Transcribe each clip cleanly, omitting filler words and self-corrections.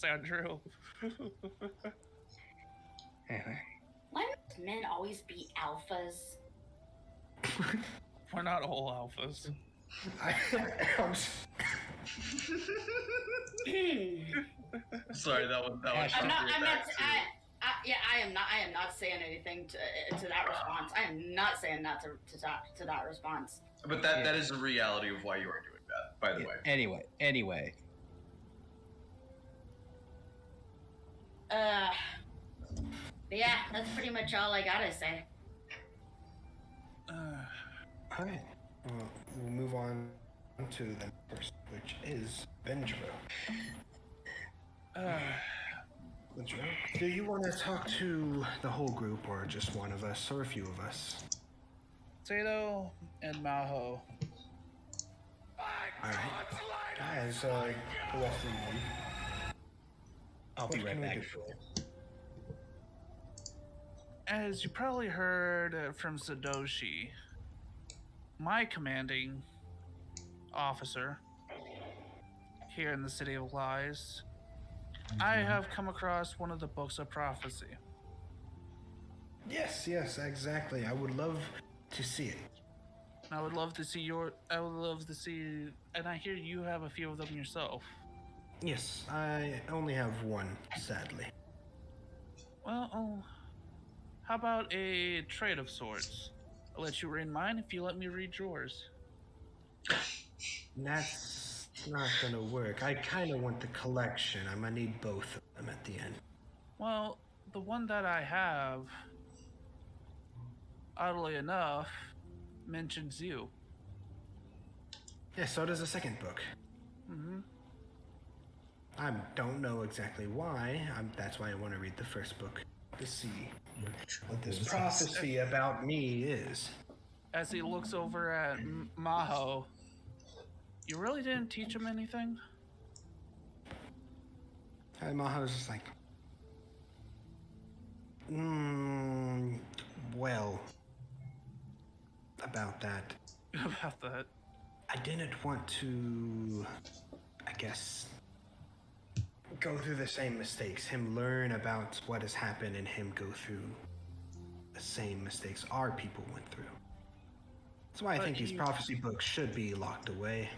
Andrew. Anyway. Why must men always be alphas? We're not all alphas. Sorry, that was. I am not saying anything to that response. I am not saying that to that response. But that is the reality of why you are doing that, by the way. Anyway. Yeah, that's pretty much all I gotta say. All right. Well, we'll move on to the first, which is Benjro. Benjro, do you want to talk to the whole group, or just one of us, or a few of us? Sato and Maho. All right. Guys, the rest of you. I'll be right back. As you probably heard from Sadoshi, my commanding officer here in the City of Lies, I have come across one of the books of prophecy. Yes, exactly. I would love to see it. I would love to see and I hear you have a few of them yourself. Yes, I only have one, sadly. Well, how about a trade of sorts? I'll let you read mine if you let me read yours. That's not gonna work. I kind of want the collection. I'm gonna need both of them at the end. Well, the one that I have, oddly enough, mentions you. Yeah, so does the second book. Mm-hmm. I don't know exactly why. That's why I want to read the first book to see what this prophecy about me is. As he looks over at Maho, you really didn't teach him anything? And Maho's just like, well, about that. About that. I didn't want to, I guess, go through the same mistakes. Him learn about what has happened and him go through the same mistakes our people went through. That's why I think these prophecy books should be locked away.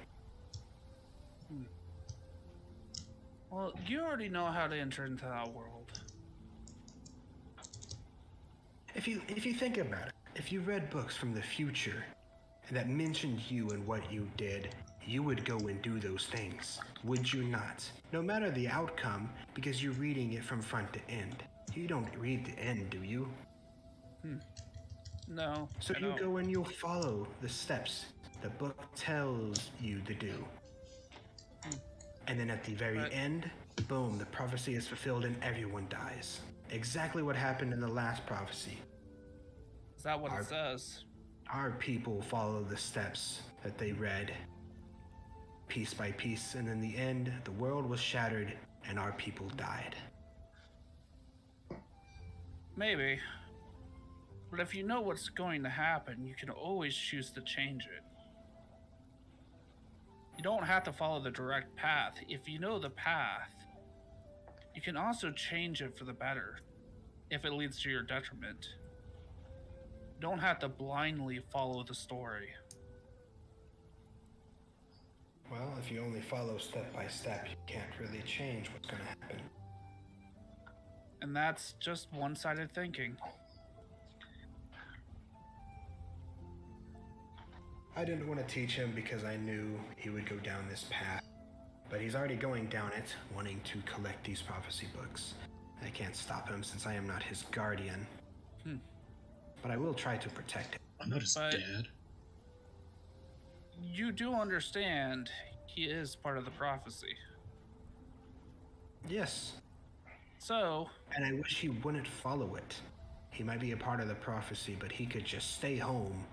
Well, you already know how to enter into that world. If you think about it, if you read books from the future that mentioned you and what you did, you would go and do those things, would you not? No matter the outcome, because you're reading it from front to end. You don't read the end, do you? No. So you go and you'll follow the steps the book tells you to do. And then at the very end, boom, the prophecy is fulfilled and everyone dies. Exactly what happened in the last prophecy. Is that what it says? Our people follow the steps that they read, piece by piece, and in the end, the world was shattered and our people died. Maybe. But if you know what's going to happen, you can always choose to change it. You don't have to follow the direct path. If you know the path, you can also change it for the better, if it leads to your detriment. You don't have to blindly follow the story. Well, if you only follow step by step, you can't really change what's going to happen. And that's just one-sided thinking. I didn't want to teach him because I knew he would go down this path. But he's already going down it, wanting to collect these prophecy books. I can't stop him since I am not his guardian. But I will try to protect him. I'm not his dad. You do understand he is part of the prophecy. Yes. So... And I wish he wouldn't follow it. He might be a part of the prophecy, but he could just stay home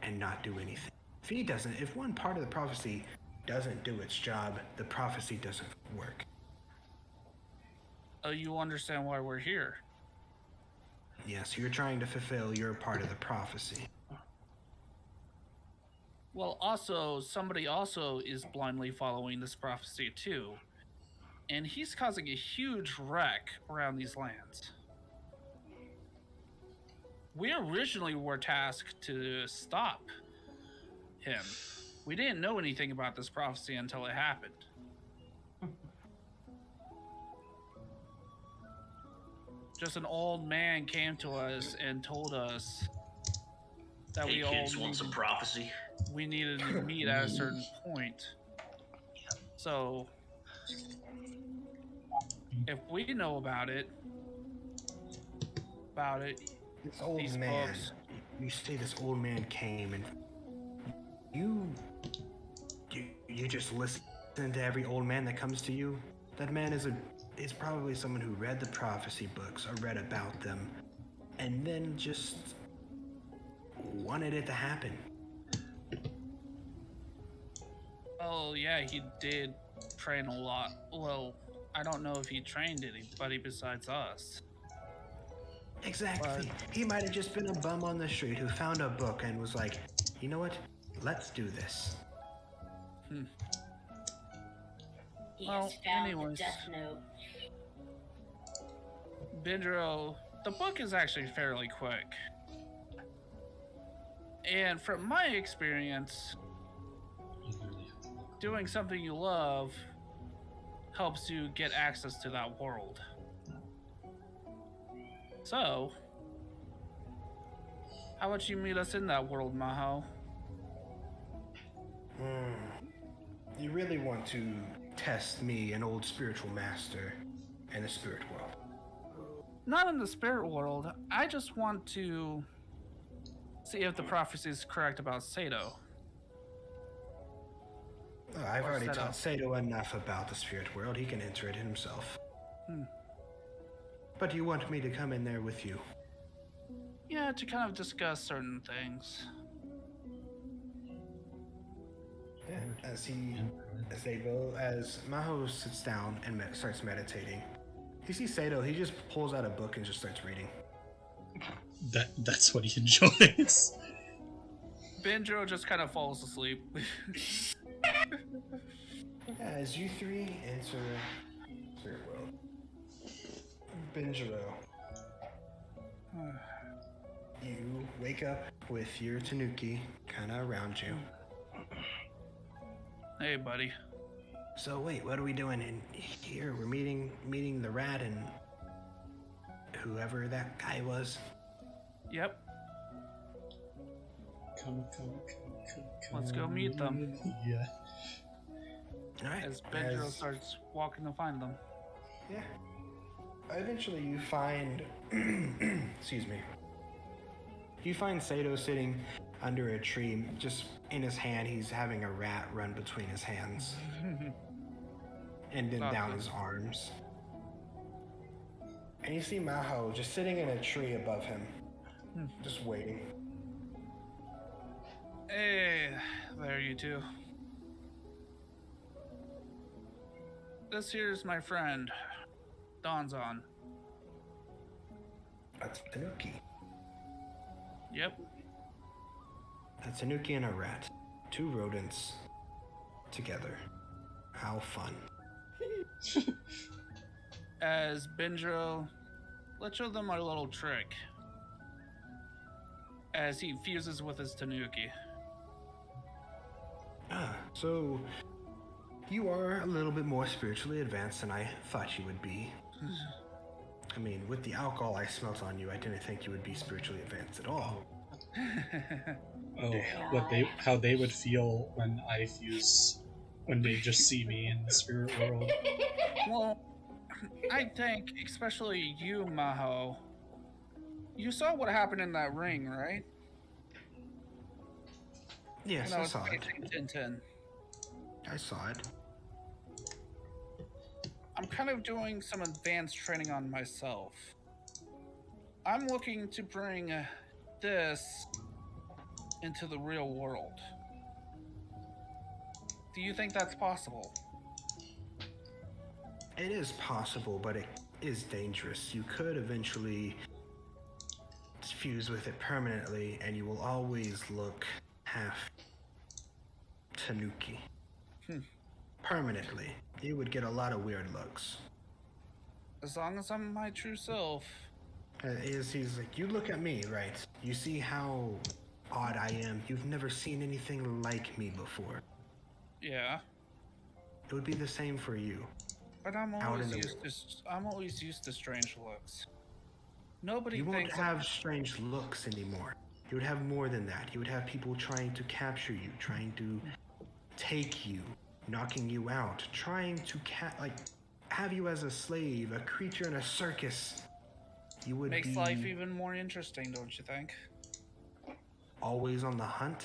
and not do anything. If one part of the prophecy doesn't do its job, the prophecy doesn't work. Oh, you understand why we're here? Yes, you're trying to fulfill your part of the prophecy. Well, also, somebody also is blindly following this prophecy too. and he's causing a huge wreck around these lands. We originally were tasked to stop him. We didn't know anything about this prophecy until it happened. Just an old man came to us and told us that Hey we all kids, want some prophecy? we needed to meet at a certain point. So, if we know about it, This old these man. books. You say this old man came and you just listen to every old man that comes to you. That man is probably someone who read the prophecy books or read about them, and then just wanted it to happen. Oh yeah, he did train a lot. Well, I don't know if he trained anybody besides us. Exactly. He might have just been a bum on the street who found a book and was like, you know what? Let's do this. He Well, has found anyways. the Death Note. Bindro, the book is actually fairly quick. And from my experience, doing something you love helps you get access to that world. So, how about you meet us in that world, Maho? You really want to test me, an old spiritual master, in the spirit world? Not in the spirit world. I just want to see if the prophecy is correct about Sato. Oh, I've Or already set taught up. Sato enough about the spirit world. He can enter it himself. But you want me to come in there with you? Yeah, to kind of discuss certain things. Yeah. As Maho sits down and starts meditating, you see Sato. He just pulls out a book and just starts reading. That's what he enjoys. Bindro just kind of falls asleep. As you three enter spirit world, Benjiro, you wake up with your Tanuki kind of around you. Hey, buddy. So wait, what are we doing in here? We're meeting the rat and whoever that guy was. Yep. Come. Let's go meet them. Yeah. All right. As Bindro starts walking to find them. Yeah. Eventually, you find. Excuse me. You find Sato sitting under a tree, just in his hand. He's having a rat run between his hands, and then down his arms. And you see Maho just sitting in a tree above him, just waiting. Hey, there you two. This here's my friend, Donzon. That's Tanuki. Yep. A Tanuki and a rat. Two rodents together. How fun. As Bindro, let's show them our little trick. As he fuses with his Tanuki. So you are a little bit more spiritually advanced than I thought you would be. I mean, with the alcohol I smelt on you, I didn't think you would be spiritually advanced at all. Oh, how they would feel when I fuse, when they just see me in the spirit world. Well, I think, especially you, Maho, you saw what happened in that ring, right? Yes, When I was saw it. facing Tintin. I saw it. I'm kind of doing some advanced training on myself. I'm looking to bring this into the real world. Do you think that's possible? It is possible, but it is dangerous. You could eventually fuse with it permanently, and you will always look half Tanuki. Permanently. You would get a lot of weird looks. As long as I'm my true self. He's like, you look at me, right? You see how odd I am. You've never seen anything like me before. Yeah. It would be the same for you. But I'm always used to strange looks. Nobody You won't thinks have strange looks anymore. You would have more than that. You would have people trying to capture you, trying to take you, knocking you out, trying to have you as a slave, a creature in a circus. You would makes be life even more interesting, don't you think? always on the hunt.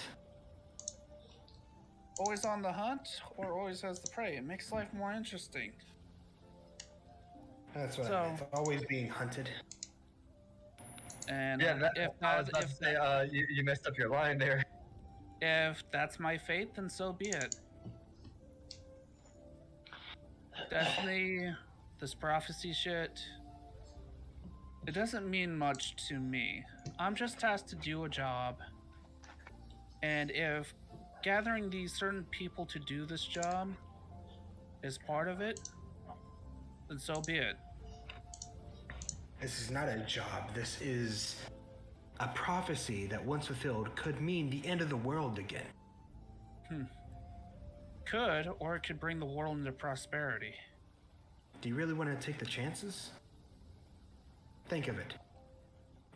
Always on the hunt or always has the prey. It makes life more interesting. That's what I meant. Always being hunted. And Yeah, you messed up your line there. if that's my fate, then so be it. Destiny, this prophecy shit, it doesn't mean much to me. I'm just tasked to do a job. And if gathering these certain people to do this job is part of it, then so be it. This is not a job. This is a prophecy that, once fulfilled, could mean the end of the world again. Could, or it could bring the world into prosperity. Do you really want to take the chances? Think of it.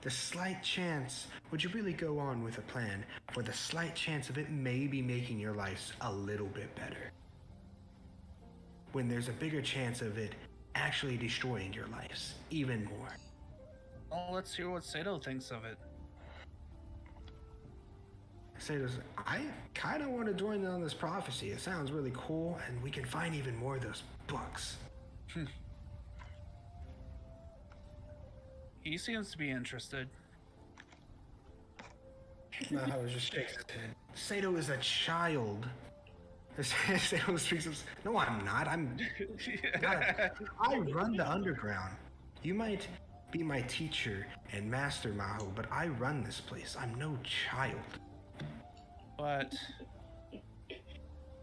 The slight chance, would you really go on with a plan for the slight chance of it maybe making your life a little bit better? When there's a bigger chance of it actually destroying your lives even more. Well, let's hear what Sato thinks of it. Sato's, I kind of want to join in on this prophecy. It sounds really cool, and we can find even more of those books. He seems to be interested. I was just shaking his head. Sato is a child. Sato speaks of, no, I'm not. I run the underground. You might be my teacher and master, Maho, but I run this place. I'm no child. But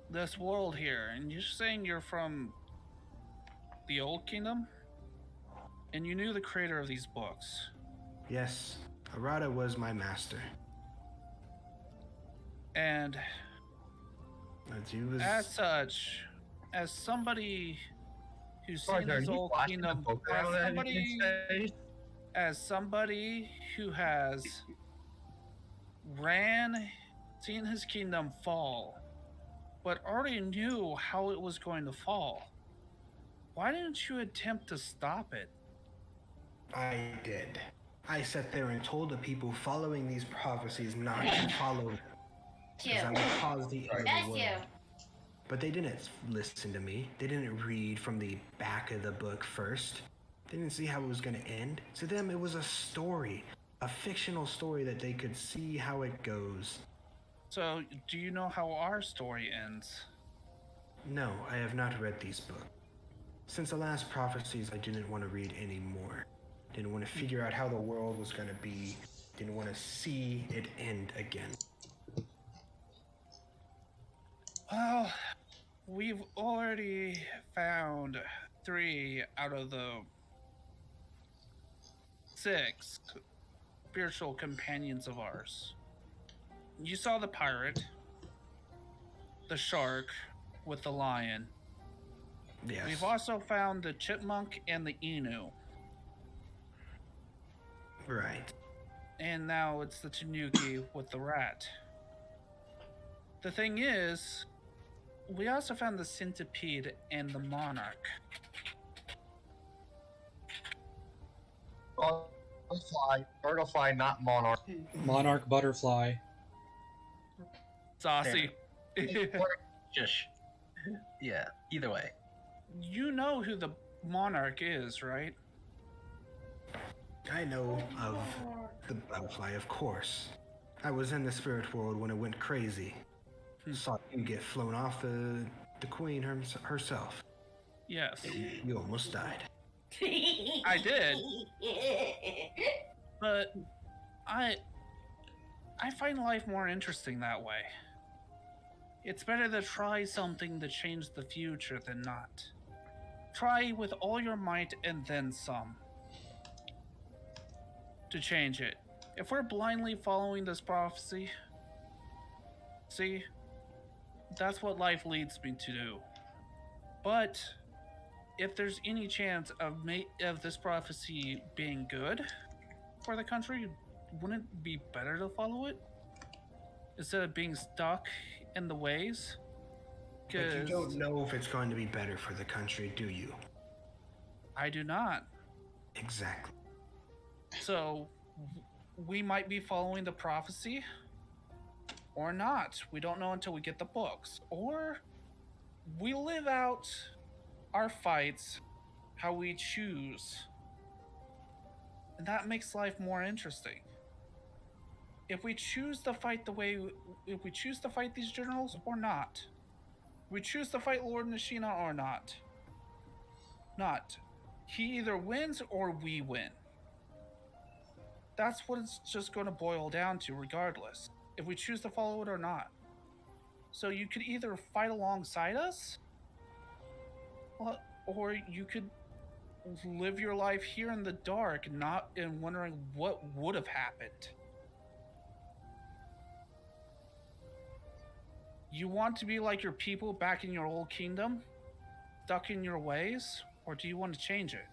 this world here, and you're saying you're from the Old Kingdom? And you knew the creator of these books? Yes, Arata was my master. And as such, as somebody who's seen this Old Kingdom, as somebody who has seen his kingdom fall, but already knew how it was going to fall, why didn't you attempt to stop it? I did. I sat there and told the people following these prophecies not to follow them, because I would cause the end of the world. But they didn't listen to me. They didn't read from the back of the book first. They didn't see how it was going to end. To them, it was a story, a fictional story that they could see how it goes. So, do you know how our story ends? No, I have not read these books. Since the last prophecies, I didn't want to read any more. Didn't want to figure out how the world was going to be. Didn't want to see it end again. Well, we've already found 3 out of the 6 spiritual companions of ours. You saw the pirate, the shark with the lion. Yes. We've also found the chipmunk and the emu. Right. And now it's the tanuki with the rat. The thing is, we also found the centipede and the monarch. Butterfly, not monarch. Monarch butterfly. Saucy. Just, yeah, either way. You know who the monarch is, right? I know of the butterfly, of course. I was in the spirit world when it went crazy. Saw you get flown off the queen herself. Yes. You almost died. I did. But I find life more interesting that way. It's better to try something to change the future than not. Try with all your might and then some to change it. If we're blindly following this prophecy, see, that's what life leads me to do. But if there's any chance of this prophecy being good for the country, wouldn't it be better to follow it instead of being stuck in the ways? But you don't know if it's going to be better for the country, do you? I do not. Exactly. So we might be following the prophecy or not. We don't know until we get the books. Or we live out our fights how we choose. And that makes life more interesting. If we choose to fight if we choose to fight these generals or not. We choose to fight Lord Nishina or not. Not. He either wins or we win. That's what it's just going to boil down to regardless. If we choose to follow it or not. So you could either fight alongside us, or you could live your life here in the dark, not in wondering what would have happened. You want to be like your people back in your old kingdom, stuck in your ways, or do you want to change it?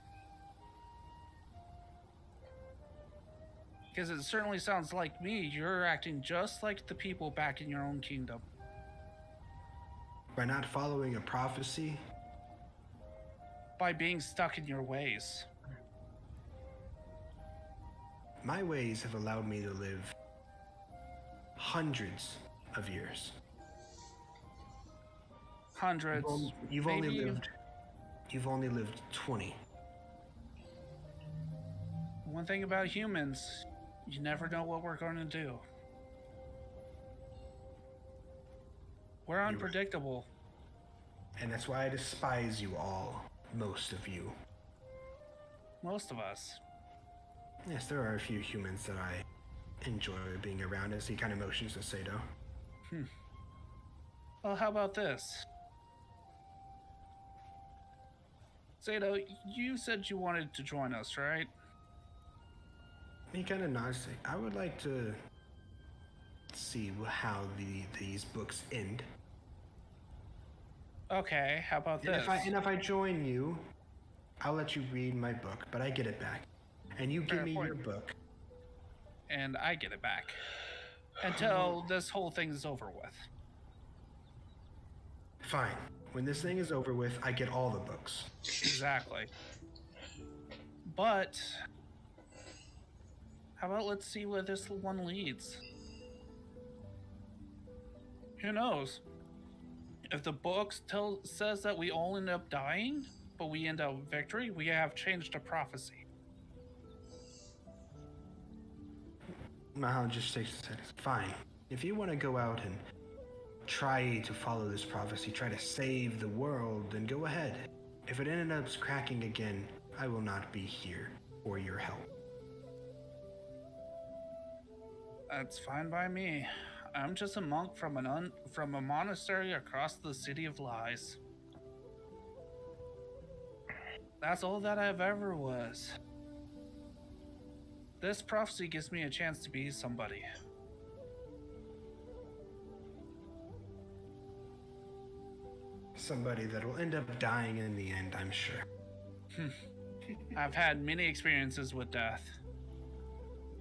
Because it certainly sounds like me, you're acting just like the people back in your own kingdom. By not following a prophecy? By being stuck in your ways. My ways have allowed me to live hundreds of years. Hundreds. You've only lived 20. One thing about humans, you never know what we're going to do. We're unpredictable. And that's why I despise you all, most of you. Most of us. Yes, there are a few humans that I enjoy being around, as he kind of motions to Sato. Well, how about this? Sato, you said you wanted to join us, right? He kind of nods. I would like to see how these books end. Okay, how about this? And if I join you, I'll let you read my book, but I get it back. And you give me your book. And I get it back. Until this whole thing is over with. Fine. When this thing is over with, I get all the books. Exactly. But how about let's see where this one leads? Who knows? If the book says that we all end up dying, but we end up victory, we have changed a prophecy. Mahal just shakes his head. Fine. If you want to go out and try to follow this prophecy, try to save the world, then go ahead. If it ended up cracking again, I will not be here for your help. That's fine by me. I'm just a monk from a monastery across the City of Lies. That's all that I've ever was. This prophecy gives me a chance to be somebody. Somebody that will end up dying in the end, I'm sure. I've had many experiences with death.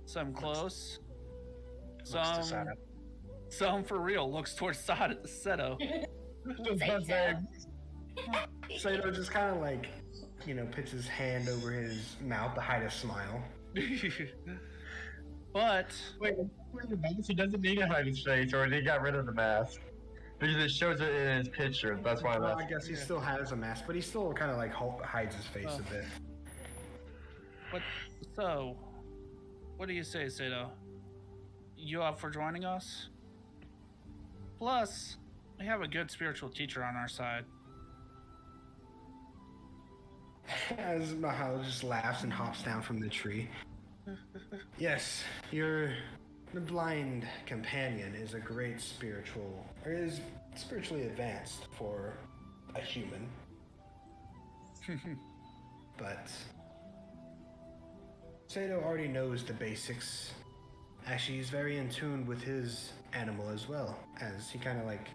Some close. Some for real looks towards Seto. Sato just kind of like, puts his hand over his mouth to hide a smile. But wait, he doesn't need to hide his face, or he got rid of the mask. Because it shows it in his picture. That's why I guess he still has a mask, but he still kind of like hides his face a bit. What do you say, Sato? You up for joining us? Plus, we have a good spiritual teacher on our side. As Mahal just laughs and hops down from the tree. Yes, the blind companion is a great spiritual, or is spiritually advanced for a human. But Sato already knows the basics. Actually, he's very in tune with his animal as well, as he kind of like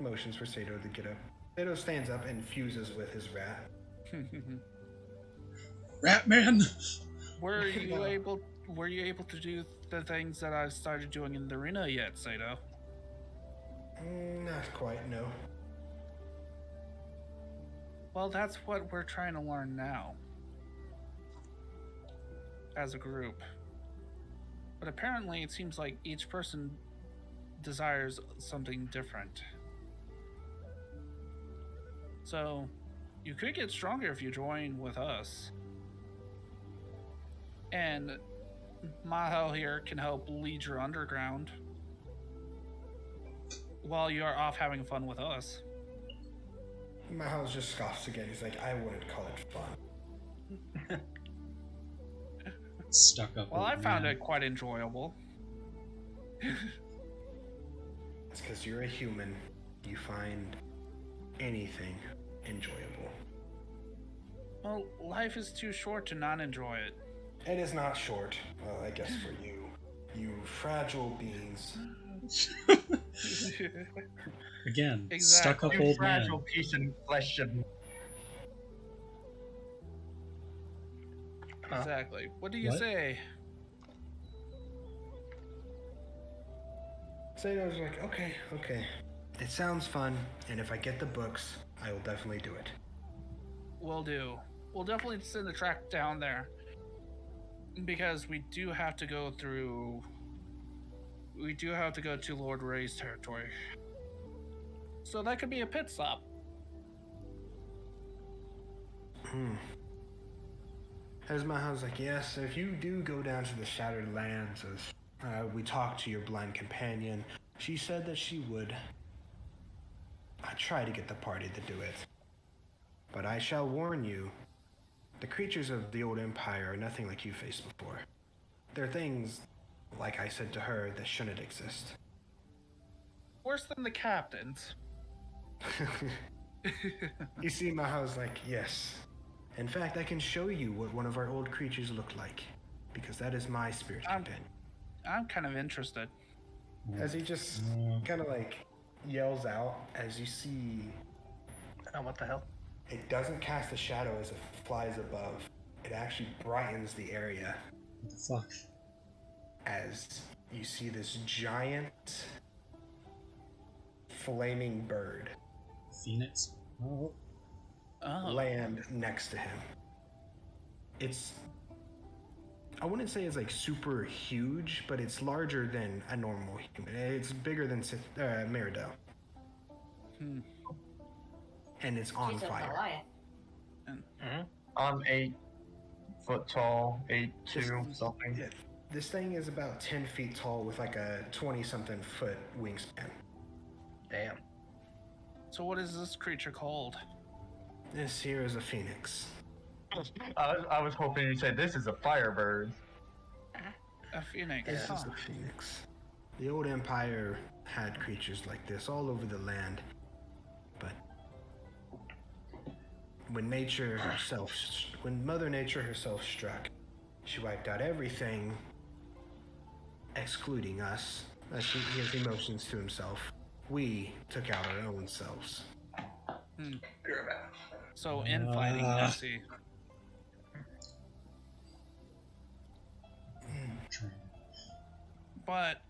motions for Sato to get up. Sato stands up and fuses with his rat. Ratman! Were you able to do the things that I started doing in the arena yet, Sato? Not quite, no. Well, that's what we're trying to learn now. As a group. But apparently it seems like each person desires something different. So, you could get stronger if you join with us. And Maho here can help lead your underground while you are off having fun with us. Miles just scoffs again. He's like, I wouldn't call it fun. Stuck up. Well, old I found man. it quite enjoyable. It's because you're a human. You find anything enjoyable. Well, life is too short to not enjoy it. It is not short. Well, I guess for you. You fragile beings. Again, Exactly. stuck up You old fragile man. piece of flesh and Exactly. What do you What? say? Sato's like, okay. It sounds fun, and if I get the books, I will definitely do it. Will do. We'll definitely send the track down there. Because we do have to go through... We do have to go to Lord Ray's territory. So that could be a pit stop. Esmaha's like, yes, if you do go down to the Shattered Lands, as we talked to your blind companion, she said that she would. I try to get the party to do it. But I shall warn you, the creatures of the old empire are nothing like you faced before. They're things, like I said to her, that shouldn't exist. Worse than the captains. You see, Maha's like, yes. In fact, I can show you what one of our old creatures looked like, because that is my spirit companion. I'm kind of interested. As he just kind of like yells out, as you see, Oh, what the hell? it doesn't cast a shadow as it flies above. It actually brightens the area What the fuck? as you see this giant flaming bird Phoenix? Oh. Oh. land next to him. It's, I wouldn't say it's like super huge, but it's larger than a normal human. It's bigger than Meridel. Hmm. And it's on She's a fire. Goliath. I'm 8 foot tall, 8'2", something. Yeah, this thing is about 10 feet tall with like a 20-something foot wingspan. Damn. So what is this creature called? This here is a phoenix. I was hoping you'd say this is a firebird. A phoenix. This Huh. is a phoenix. The old empire had creatures like this all over the land, but when Mother Nature herself struck, she wiped out everything, excluding us. He has emotions to himself. We took out our own selves. So infighting, I see. But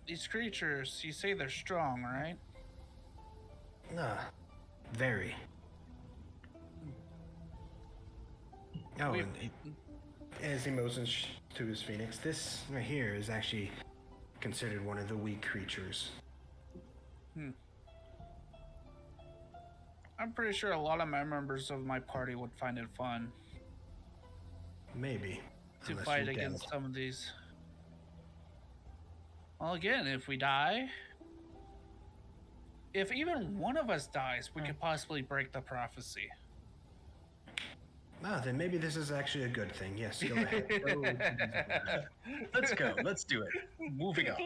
these creatures, you say they're strong, right? Nah, very. Oh, We- and as he motions to his phoenix, this right here is actually considered one of the weak creatures. I'm pretty sure a lot of my members of my party would find it fun Maybe. to unless fight you're dead. against some of these. Well, again, if we die, if even one of us dies, we could possibly break the prophecy. Ah, then maybe this is actually a good thing. Yes, go ahead. Let's go. Let's do it. Moving on.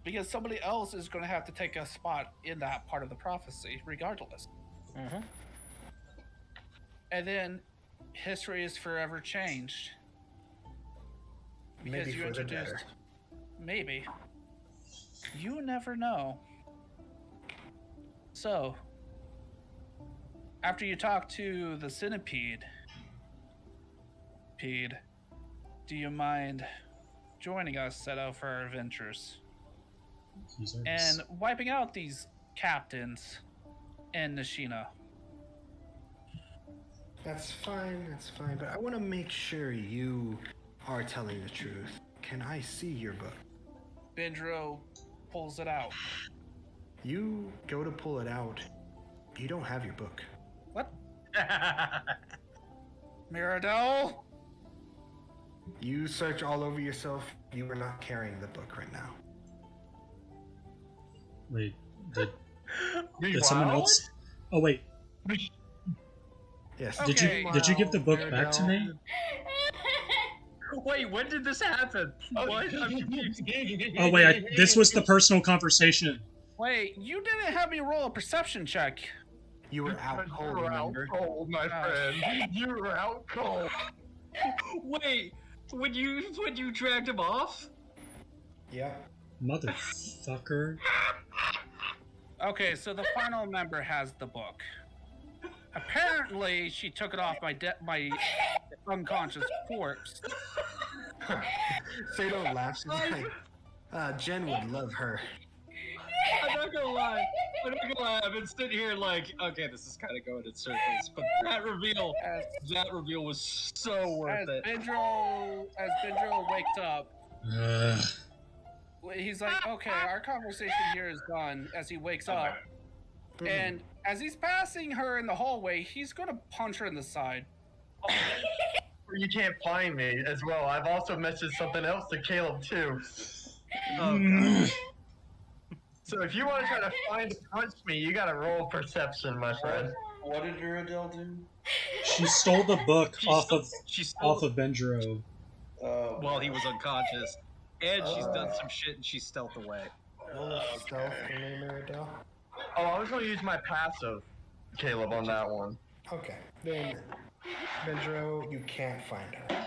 Because somebody else is going to have to take a spot in that part of the prophecy, regardless. Mm-hmm. And then history is forever changed. Because Maybe you for the introduced. better. Maybe. You never know. So, after you talk to the centipede, do you mind joining us, Seto, for our adventures? And wiping out these captains in Nishina? That's fine, but I want to make sure you are telling the truth. Can I see your book? Bendro pulls it out. You go to pull it out, you don't have your book. What? Mirabelle? You search all over yourself, you are not carrying the book right now. Wait, did someone else? Oh wait, Yes. Okay. Did you give the book back to me? Wait, when did this happen? What? I'm confused. Oh wait, this was the personal conversation. Wait, you didn't have me roll a perception check. You were out cold, You were out remember? cold, my friend. You were out cold. Wait, when you dragged him off? Yeah. Motherfucker. Okay, so the final member has the book. Apparently, she took it off my unconscious corpse. Sato laughs. He's like, Jen would love her. I'm not gonna lie. I've been sitting here like, okay, this is kind of going in circles, but that reveal was so worth it. As Bendro wakes up, he's like, okay, our conversation here is done. As he wakes up, and as he's passing her in the hallway, he's gonna punch her in the side. You can't find me as well. I've also mentioned something else to Caleb too. Oh god. So if you want to try to find and punch me, you gotta roll perception, my friend. What did Viradel do? She stole the book She off stole of Benjiro. while he was unconscious, and she's done some shit and she stealthed away. Roll a stealth for me, Mirabelle. Oh, I was gonna use my passive, Caleb, on that one. Okay. Then, Bendro, you can't find her.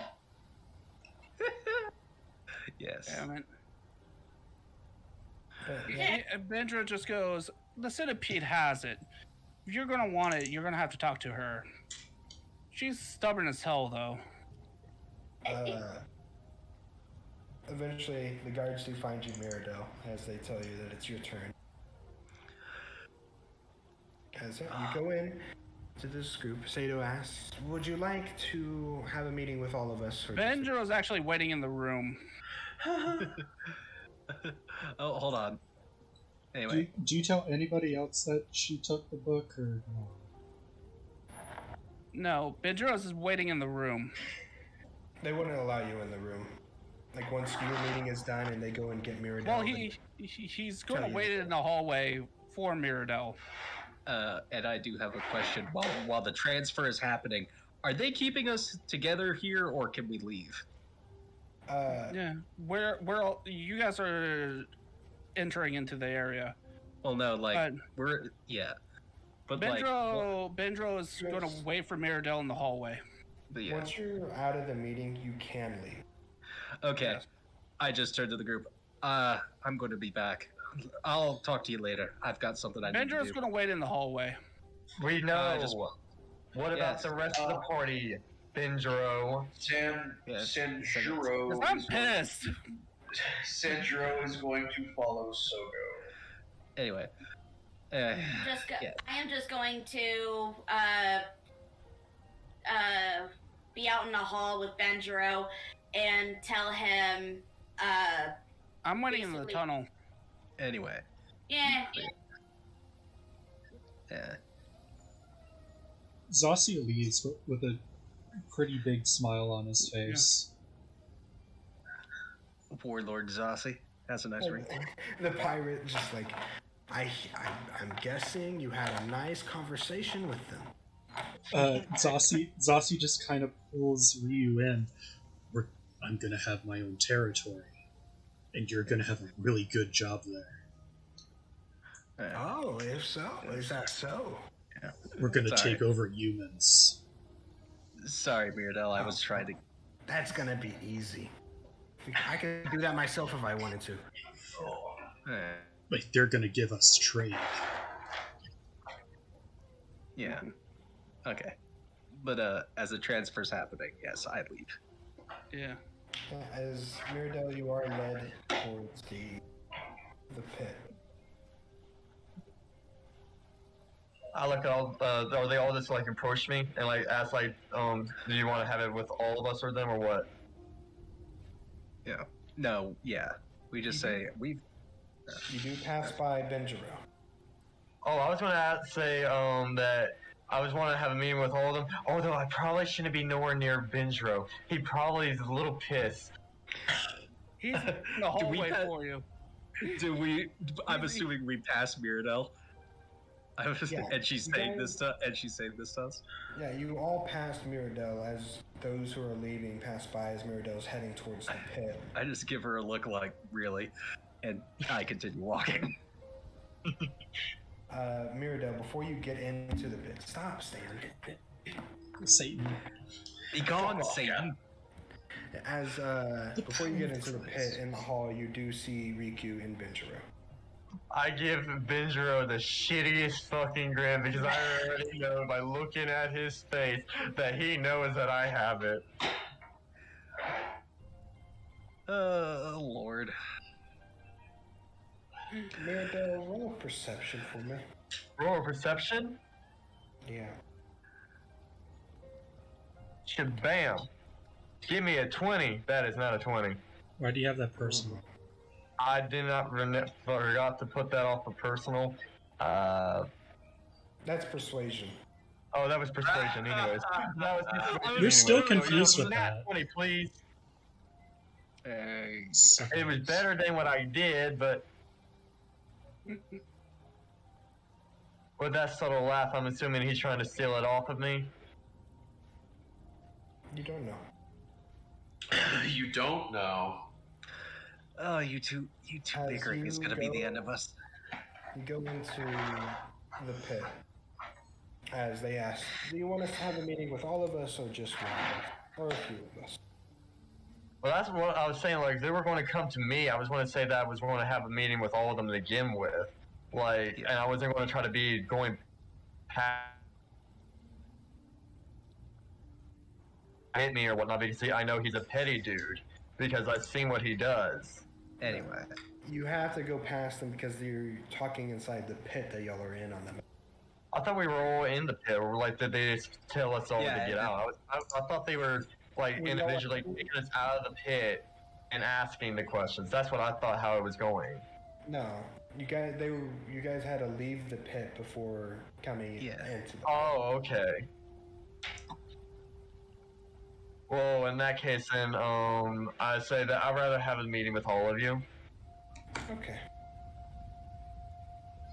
Yes. Damn it. But, Bendro just goes, the centipede has it. If you're gonna want it, you're gonna have to talk to her. She's stubborn as hell, though. Eventually, the guards do find you, Mirabelle, as they tell you that it's your turn. As you go in to this group, Sato asks, would you like to have a meeting with all of us? Or just- Bendro's actually waiting in the room. Oh, hold on. Anyway, Do you tell anybody else that she took the book, or no? No, Bendro's is waiting in the room. They wouldn't allow you in the room. Like, once your meeting is done and they go and get Mirabelle. Well, he's going Tell to you. wait in the hallway for Mirabelle. and I do have a question. While the transfer is happening, are they keeping us together here, or can we leave? Yeah, you guys are entering into the area. Well, no, like But But Bendro is going to wait for Mirabelle in the hallway. but yeah. Once you're out of the meeting, you can leave. Okay. Yes. I just turned to the group. I'm going to be back. I'll talk to you later. I've got something I need to Bendro's do. going to wait in the hallway. We know. just- What about Yes. the rest of the party, Benjiro? Yes. Sanjuro 'Cause I'm pissed. Sanjuro is going to follow Sogo. Anyway. Yeah. I am just going to be out in the hall with Benjiro and tell him I'm waiting in the Basically- tunnel. Anyway. yeah. Yeah. Zossi leaves with a pretty big smile on his face. Warlord Zossi has a nice ring. The pirate just like, I'm guessing you had a nice conversation with them. Zossi just kind of pulls Ryu in. I'm gonna have my own territory. and you're gonna have a really good job there. Oh, if so, is that so? We're gonna Sorry. take over humans. Sorry, Myrdal, I was trying to. That's gonna be easy. I could do that myself if I wanted to. Like, they're gonna give us trade. Yeah. Okay. But as the transfer's happening, yes, I leave. Yeah. As Mirabelle, you are led towards the pit. I look at all. Are they all just like approach me and like ask like, do you want to have it with all of us or them or what? Yeah. No. Yeah. We just say we. You do pass by Benjiro. Oh, I was gonna say that I was wanting to have a meeting with all of them. Although I probably shouldn't be nowhere near Benjiro. He probably is a little pissed. He's in the hallway for you. Do we? I'm assuming we passed Myrdal. Yeah. And she's You saying guys- this to. And she's saying this to us. Yeah, you all passed Mirabelle as those who are leaving pass by as Miradelle's heading towards the pit. I just give her a look like really, and I continue walking. Mirabelle, before you get into the pit, stop, Stan. Satan. Be gone, Satan. As before you get into the pit in the hall, you do see Riku and Benjiro. I give Benjiro the shittiest fucking grin because I already know by looking at his face that he knows that I have it. Oh Lord. Mirabelle, roll a perception for me. Roll a perception? Yeah. Shabam. Give me a 20. That is not a 20. Why do you have that personal? I did not forgot to put that off for personal. That's persuasion. Oh, that was persuasion, anyways. That was persuasion You're still anyways. confused with Nat that. 20, please. Hey. It was better than what I did, but with that subtle laugh, I'm assuming he's trying to steal it off of me. You don't know. You don't know. Oh, you two As bickering is you gonna be the go- end of us. You go into the pit. As they ask, do you want us to have a meeting with all of us or just one of us? Or a few of us? Well, that's what I was saying. Like, if they were going to come to me, I was going to say that I was going to have a meeting with all of them to begin with. Like, Yeah. and I wasn't going to try to be going past hit me or whatnot because I know he's a petty dude because I've seen what he does. Anyway. You have to go past them because you're talking inside the pit that y'all are in on them. I thought we were all in the pit. Or like, did they just tell us all Yeah, to get out? I thought they were like We individually know- taking us out of the pit and asking the questions. That's what I thought how it was going. No, you guys had to leave the pit before coming Yeah. into the. Oh, okay. Well, in that case, then, I say that I'd rather have a meeting with all of you. Okay.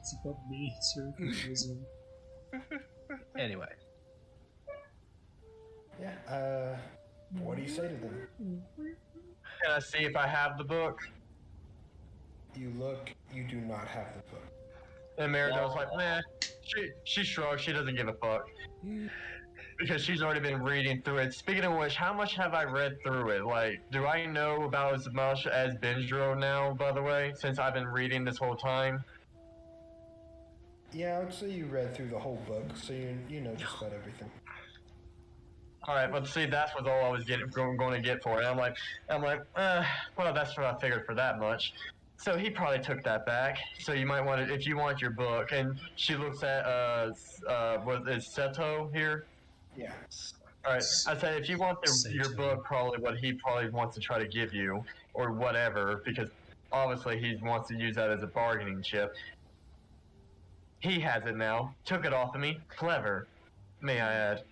It's about me, sir. Confusing. Anyway. Yeah. What do you say to them? Can I see if I have the book? You look. You do not have the book. And Merido's like, nah. She shrugs. She doesn't give a fuck. Because she's already been reading through it. Speaking of which, how much have I read through it? Like, do I know about as much as Benjiro now, by the way, since I've been reading this whole time? Yeah, I would say you read through the whole book, so you know just about everything. Alright, but see, that's what all I was going to get for it. I'm like, well, that's what I figured for that much. So he probably took that back. So you might want to, if you want your book, and she looks at, what is Seto here? Yeah. Alright, I said if you want your Seto. book, probably what he probably wants to try to give you, or whatever, because obviously he wants to use that as a bargaining chip. He has it now. Took it off of me. Clever, may I add.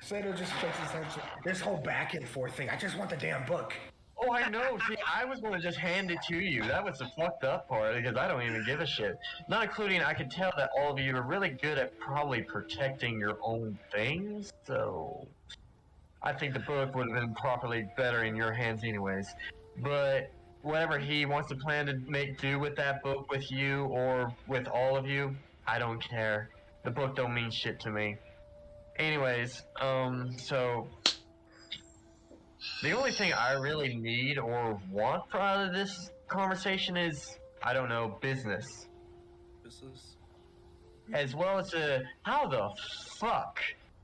Sato just shakes his head. This whole back and forth thing. I just want the damn book. Oh, I know. See, I was going to just hand it to you. That was the fucked up part, because I don't even give a shit. Not including, I could tell that all of you are really good at probably protecting your own things, so I think the book would have been properly better in your hands anyways. But whatever he wants to plan to make do with that book with you or with all of you, I don't care. The book don't mean shit to me. Anyways, so the only thing I really need or want out of this conversation is, I don't know, business. Business. As well as how the fuck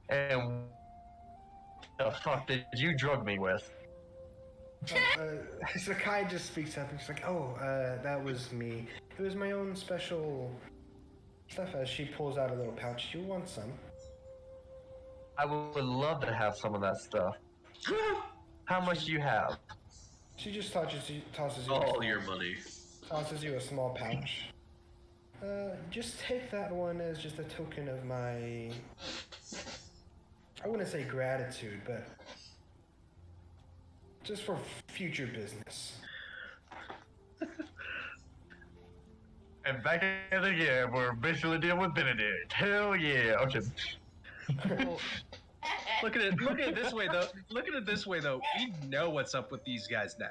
and the fuck did you drug me with? Sakai just speaks up and she's like, "Oh, that was me. It was my own special stuff." As she pulls out a little pouch, "You want some?" I would love to have some of that stuff. How much do you have? She just tosses you All your money. tosses you a small pouch. Just take that one as just a token of my, I wouldn't say gratitude, but just for future business. And back at it again, we're officially dealing with Benedict. Hell yeah. Okay. Well, look at it this way though. Look at it this way though. We know what's up with these guys now.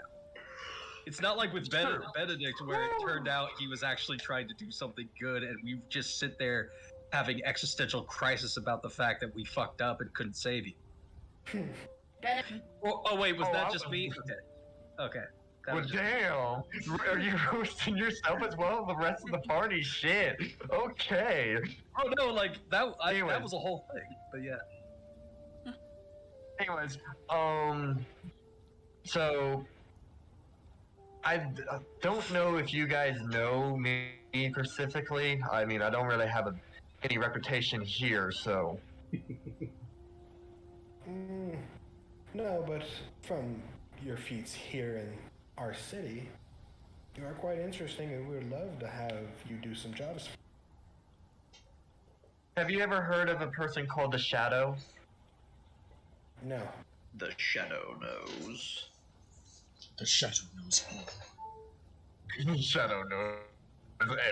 It's not like with Benedict where it turned out he was actually trying to do something good and we just sit there having existential crisis about the fact that we fucked up and couldn't save you. Oh wait, was that just me? Okay. That Well, was just me. damn. Are you roasting yourself as well as the rest of the party? Shit. Okay. Oh no, like that. Anyways. That was a whole thing. But yeah. Anyways, so I don't know if you guys know me specifically. I mean, I don't really have any reputation here, so. No, but from your feats here in our city, you are quite interesting, and we'd love to have you do some jobs. Have you ever heard of a person called the Shadow? No. The shadow knows. The shadow knows all. Shadow knows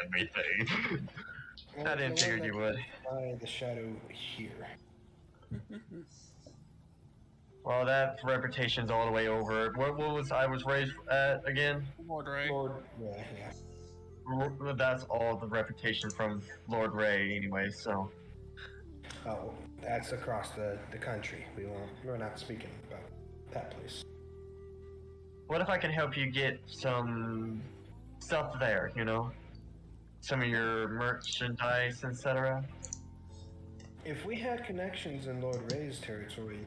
everything. I didn't the one figure you that would. By the shadow here. Well, that reputation's all the way over. What was I was raised at again? Lord Ray. Lord, yeah. That's all the reputation from Lord Ray, anyway. So. Oh, that's across the country. We're not speaking about that place. What if I can help you get some stuff there? You know, some of your merchandise, etc. If we had connections in Lord Ray's territory,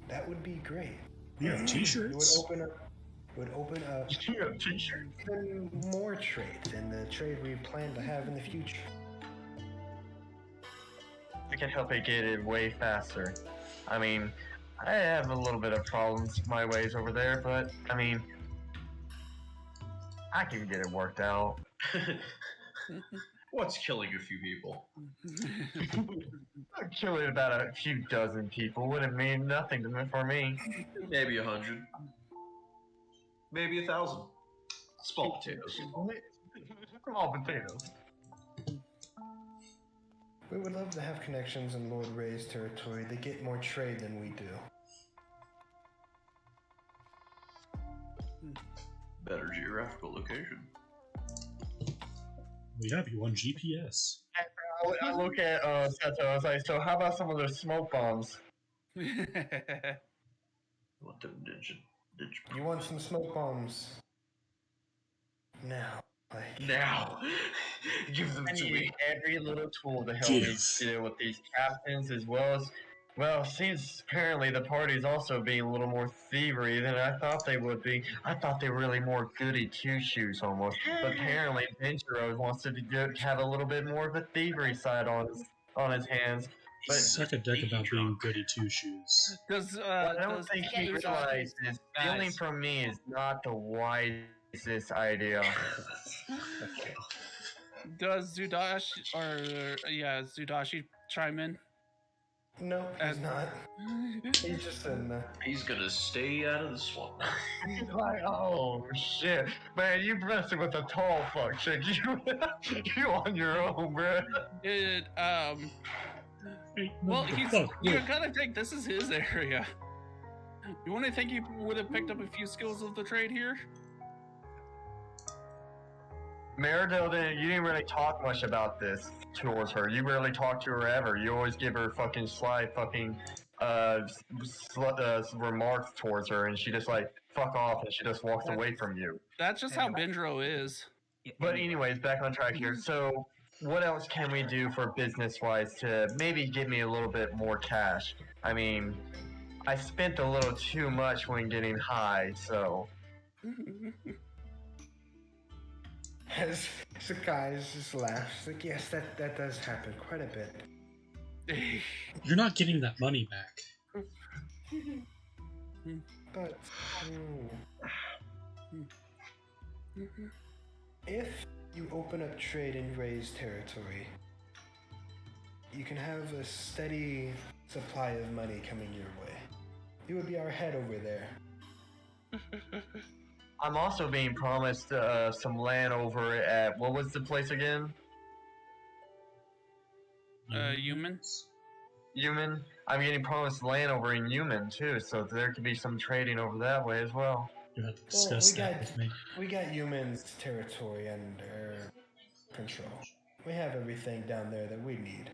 that would be great. We have It would t-shirts. open up You have t-shirts. even more trade than the trade we plan to have in the future. I can help it get it way faster. I mean, I have a little bit of problems my ways over there, but I mean, I can get it worked out. What's killing a few people? I'm killing about a few dozen people wouldn't mean nothing to me for me. Maybe 100. Maybe 1,000. Small potatoes. Small potatoes. We would love to have connections in Lord Ray's territory. They get more trade than we do. Better geographical location. We have you on GPS. I look at Seto, I was like, so how about some of those smoke bombs? What them did you You want some smoke bombs? Now. now? Give them I to need me. every little tool to help me Give. deal with these captains as well as, well, since apparently the party's also being a little more thievery than I thought they would be. I thought they were really more goody two-shoes almost. But apparently Benjiro wants to have a little bit more of a thievery side on his hands. But Suck a dick about being goody two shoes. Does what I don't does think he realizes is stealing from me is not the wisest idea. does Zudashi chime in? No, he's not. He's just in He's gonna stay out of the swamp. He's like, oh shit, man, you messing with a tall fuck chick. You on your own, bro. It Hey, well, no, he's fuck, you wait. gotta think this is his area. You want to think he would have picked up a few skills of the trade here? You didn't really talk much about this towards her. You rarely talk to her ever. You always give her fucking sly fucking remarks towards her, and she just like fuck off, and she just walks away from you. That's just how Bindro is. But anyways, back on track here. So, what else can we do for business-wise to maybe give me a little bit more cash? I mean, I spent a little too much when getting high, so. As Sakai just laughs, like, yes, that does happen quite a bit. You're not getting that money back. But if you open up trade in Ray's territory, you can have a steady supply of money coming your way. You would be our head over there. I'm also being promised some land over at, what was the place again? Humans? Human. I'm getting promised land over in Human too, so there could be some trading over that way as well. You have to discuss that with me. We got humans' territory under control. We have everything down there that we need.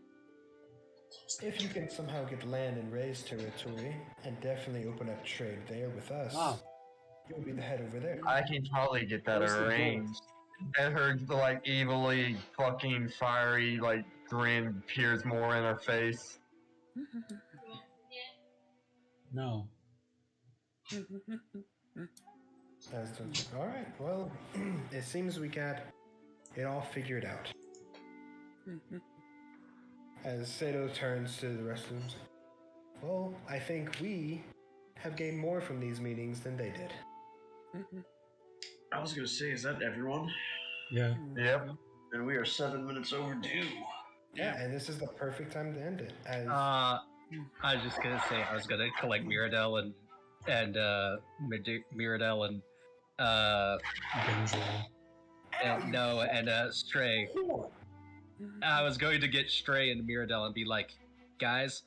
If you can somehow get land in Ray's territory and definitely open up trade there with us, you'll be the head over there. I can probably get that arranged. And her like evilly fucking fiery like grin appears more in her face. No. All right. Well, it seems we got it all figured out. As Sato turns to the rest of them, well, I think we have gained more from these meetings than they did. I was gonna say, is that everyone? Yeah. Yep. And we are 7 minutes overdue. Yeah, and this is the perfect time to end it. As I was just gonna say I was gonna collect Mirabelle and Mirabelle and Stray. I was going to get Stray and Mirabelle and be like, guys,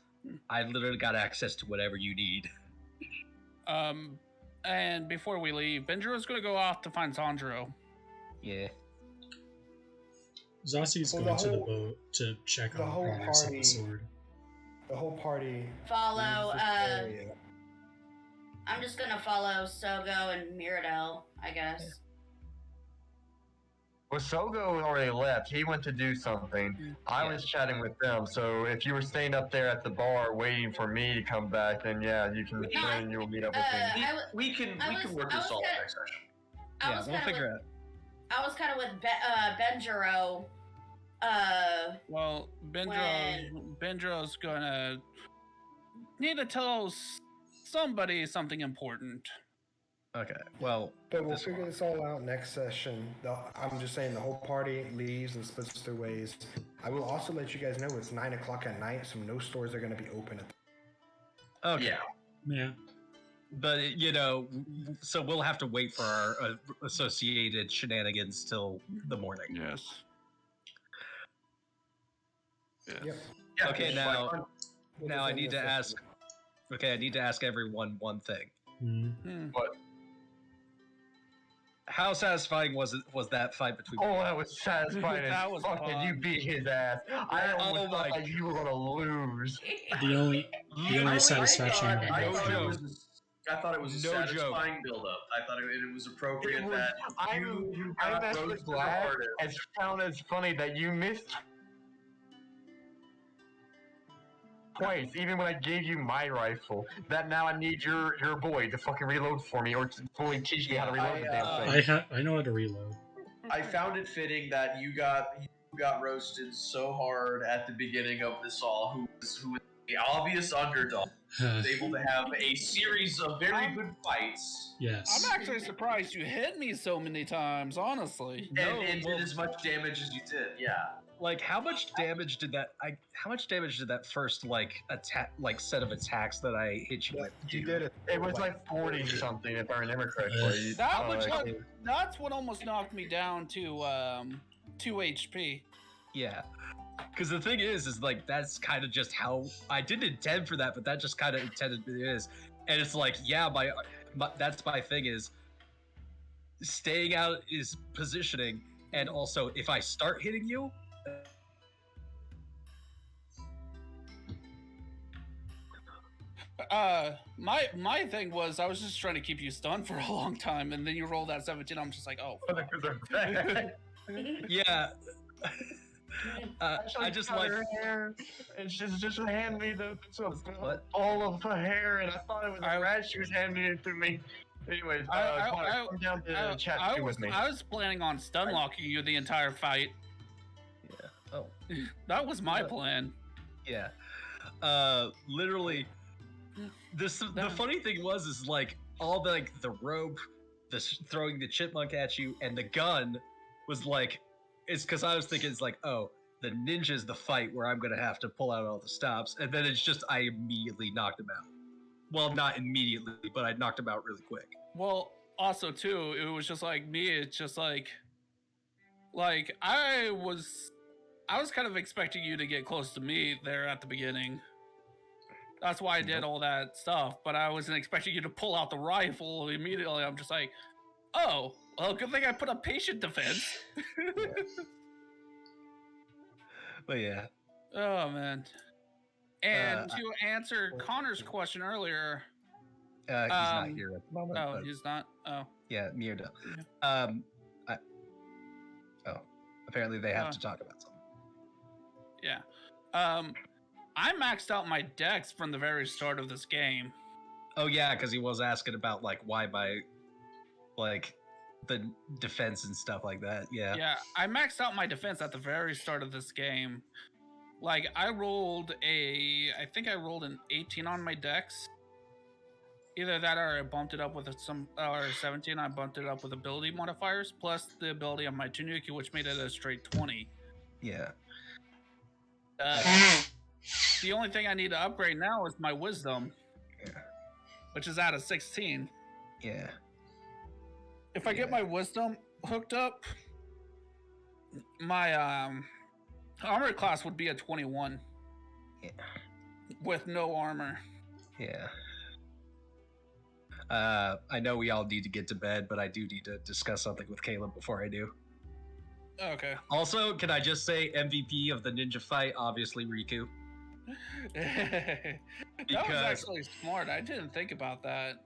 I literally got access to whatever you need. And before we leave, Bindro's gonna go off to find Sandro. Yeah. Zasi's going to the boat to check on the progress of the sword. The whole party Follow, leaves this area. I'm just gonna follow Sogo and Mirabelle, I guess. Well, Sogo already left. He went to do something. I was chatting with them, so if you were staying up there at the bar waiting for me to come back, then yeah, you can then you'll meet up with me. We can work this all next session. We'll figure it out. I was kind of with Benjiro. Well, Bindro's gonna need to tell somebody something important. Okay, well... But we'll figure this all out next session. I'm just saying the whole party leaves and splits their ways. I will also let you guys know it's 9 o'clock at night, so no stores are going to be open at Okay. Yeah. But, you know, so we'll have to wait for our associated shenanigans till the morning. Yes. Yep. Yeah, Okay, now I need to ask... Okay, I need to ask everyone one thing. What? How satisfying was that fight between? Oh, that was satisfying. That was fucking fun. you beat his ass. I almost thought like you were gonna lose. The only satisfaction. I thought it was a No satisfying build-up. I thought it was appropriate that you I'm got actually roasted the glad. hardest. It sounded funny that you missed twice, even when I gave you my rifle. That now I need your boy to fucking reload for me, or to fully teach me how to reload the damn thing. I know how to reload. I found it fitting that you got roasted so hard at the beginning of this all. Who was the obvious underdog, was able to have a series of very good fights. Yes. I'm actually surprised you hit me so many times, honestly. And did as much damage as you did. Yeah. Like, how much damage did that first attack, set of attacks that I hit you with? You did it. It was like 40 something, if I remember correctly. That's what almost knocked me down to 2 HP. Yeah. Because the thing is like, that's kind of just how I didn't intend for that, but that just kind of intended it is. And it's like, yeah, that's my thing is staying out is positioning, And also, if I start hitting you, my thing was I was just trying to keep you stunned for a long time, and then you rolled that 17. I'm just like, oh. yeah. I just like her hair, and she's just handing me the What? all of her hair, and I thought it was a rat. She was handing it to me. Anyways, come down to chat with me. I was planning on stun locking you the entire fight. Yeah. Oh. That was my plan. Yeah. Literally. The funny thing is like all the rope, throwing the chipmunk at you, and the gun was like, it's because I was thinking it's like, oh, the ninja's the fight where I'm gonna have to pull out all the stops, and then it's just I immediately knocked him out. Well, not immediately, but I knocked him out really quick. Well, also too, it was just like me. It's just like I was kind of expecting you to get close to me there at the beginning. That's why I did all that stuff, but I wasn't expecting you to pull out the rifle immediately. I'm just like, oh, well, good thing I put up patient defense. But yeah. Oh, man. And to answer Connor's question earlier... he's not here at the moment. Oh, but, he's not? Oh. Yeah, Mirda. Apparently they have to talk about something. Yeah. I maxed out my dex from the very start of this game. Oh yeah, because he was asking about why my the defense and stuff like that. Yeah. Yeah, I maxed out my defense at the very start of this game. I think I rolled an 18 on my dex. Either that or I bumped it up with or 17, I bumped it up with ability modifiers, plus the ability of my Tanuki, which made it a straight 20. Yeah. The only thing I need to upgrade now is my wisdom, which is at a 16. Yeah. If I get my wisdom hooked up, my armor class would be a 21. Yeah. With no armor. Yeah. I know we all need to get to bed, but I do need to discuss something with Caleb before I do. Okay. Also, can I just say MVP of the ninja fight, obviously Riku. That was actually smart. I didn't think about that.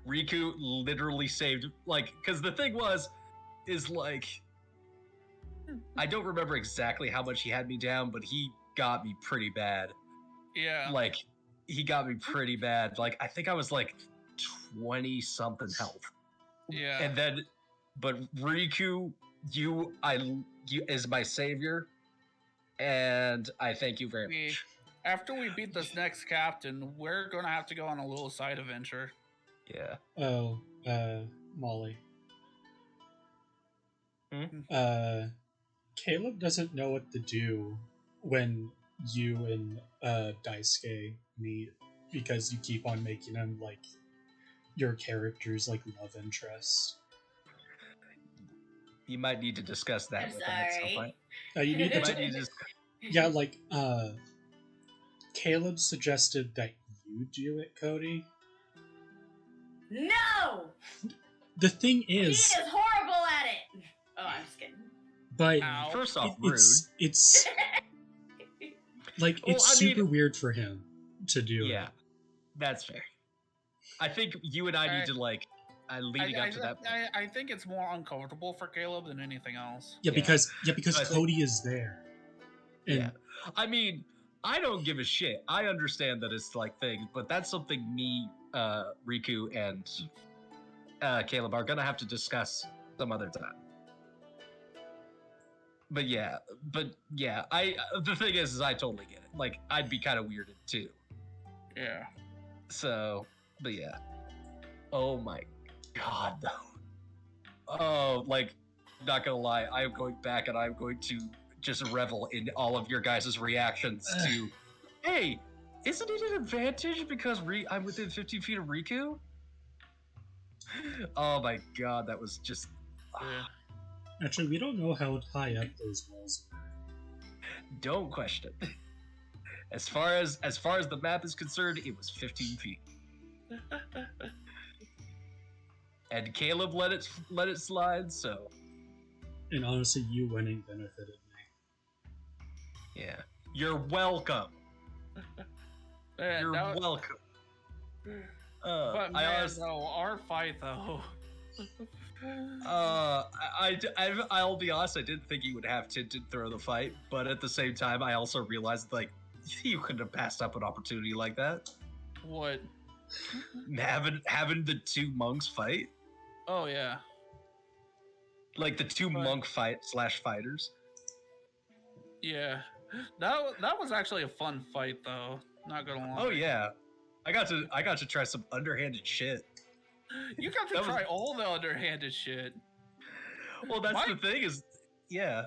Riku literally saved, because the thing is I don't remember exactly how much he had me down, but he got me pretty bad. Yeah. He got me pretty bad. I think I was 20 something health. Yeah. And then, but Riku, you is my savior, and I thank you very much. After we beat this next captain, we're gonna have to go on a little side adventure. Yeah. Oh, Molly. Caleb doesn't know what to do when you and Daisuke meet, because you keep on making him your character's love interest. You might need to discuss that with him at some point. You need to yeah, Caleb suggested that you do it, Cody. No! The thing He is is horrible at it! Oh, I'm just kidding. But first off, rude. It's super weird for him to do. Yeah, that's fair. I think you and I need to leading up to that point. I think it's more uncomfortable for Caleb than anything else. Yeah, because Cody is there. And yeah, I mean, I don't give a shit. I understand that it's things, but that's something me, Riku, and Caleb are gonna have to discuss some other time. But yeah, the thing is I totally get it. I'd be kind of weirded too. Yeah. So, but yeah. Oh my god, though. Oh, not gonna lie, I am going back and I'm going to just revel in all of your guys' reactions to, hey, isn't it an advantage because I'm within 15 feet of Riku? Oh my god, that was just... Actually, we don't know how high up those walls are. Don't question it. As far as the map is concerned, it was 15 feet. And Caleb let it slide, so... And honestly, you winning benefited me. Yeah. You're welcome. Man, You're that- welcome. but I man, honestly, no, our fight though. I'll be honest. I didn't think he would have tinted throw the fight, but at the same time, I also realized like you couldn't have passed up an opportunity like that. What? Having the two monks fight, Oh yeah. like the two But- monk fighters. Yeah. That was actually a fun fight though. Not gonna lie. Oh yeah, I got to try some underhanded shit. You got to That was- try all the underhanded shit. Well, that's My- the thing is, yeah,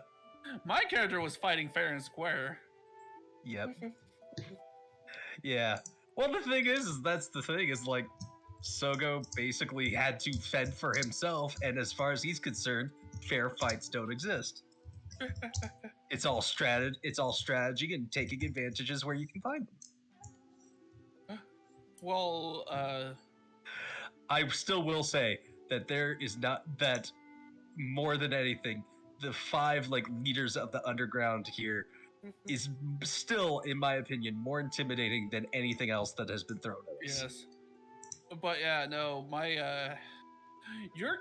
My character was fighting fair and square. yep, yeah. Well, the thing is that's the thing is like, Sogo basically had to fend for himself, and as far as he's concerned, fair fights don't exist. It's all strategy and taking advantages where you can find them. Well, I still will say that there is not that more than anything, the 5 like leaders of the underground here is still, in my opinion, more intimidating than anything else that has been thrown at us. yes. But yeah, no, my your